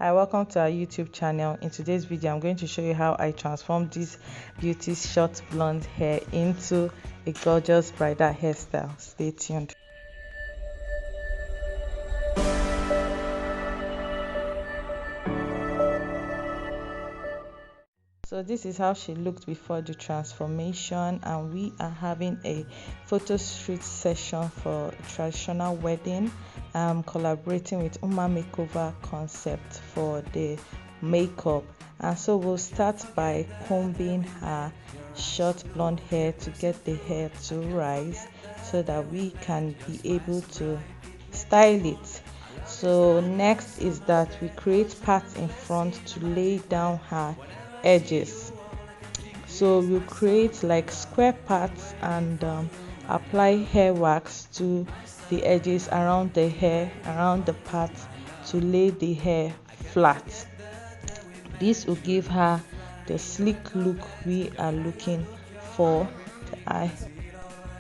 Hi, welcome to our YouTube channel. In today's video, I'm going to show you how I transformed this beauty's short blonde hair into a gorgeous bridal hairstyle. Stay tuned. So this is how she looked before the transformation, and we are having a photo shoot session for a traditional wedding. I'm collaborating with Uma Makeover Concept for the makeup, and so we'll start by combing her short blonde hair to get the hair to rise so that we can be able to style it. So next is that we create parts in front to lay down her edges. So we'll create like square parts and apply hair wax to the edges around the hair, around the parts, to lay the hair flat. This will give her the sleek look we are looking for.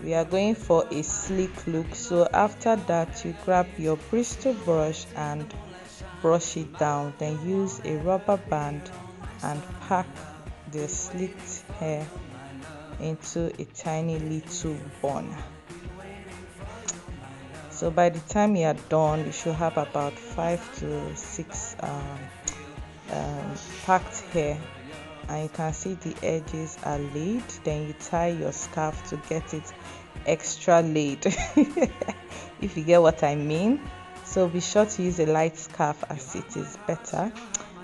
We are going for a sleek look. So after that, you grab your bristle brush and brush it down, then use a rubber band and pack the slicked hair into a tiny little bun. So by the time you are done, you should have about 5 to 6 packed hair, and you can see the edges are laid. Then you tie your scarf to get it extra laid if you get what I mean. So be sure to use a light scarf as it is better.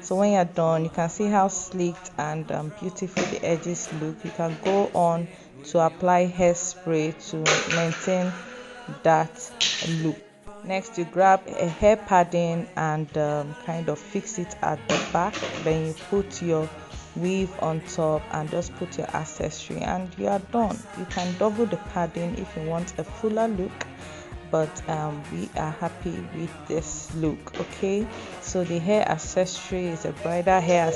So when you're done, you can see how sleeked and beautiful the edges look. You can go on to apply hairspray to maintain that look. Next, you grab a hair padding and kind of fix it at the back. Then you put your weave on top and just put your accessory, and you are done. You can double the padding if you want a fuller look, but we are happy with this look. Okay, so the hair accessory is a bridal hair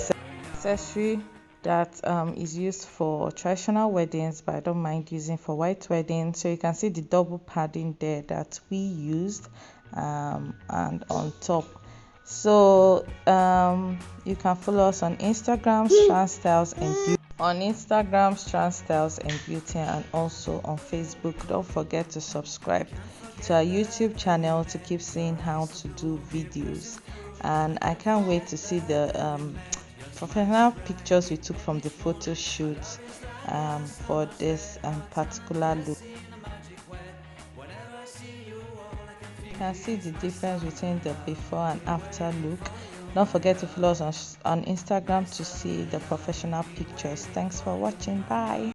accessory that is used for traditional weddings, but I don't mind using for white weddings. So you can see the double padding there that we used, and on top. So you can follow us on Instagram, Trans Styles and Beauty, and also on Facebook. Don't forget to subscribe to our YouTube channel to keep seeing how to do videos. And I can't wait to see the professional pictures we took from the photo shoot for this particular look. You can see the difference between the before and after look. Don't forget to follow us on Instagram to see the professional pictures. Thanks for watching. Bye.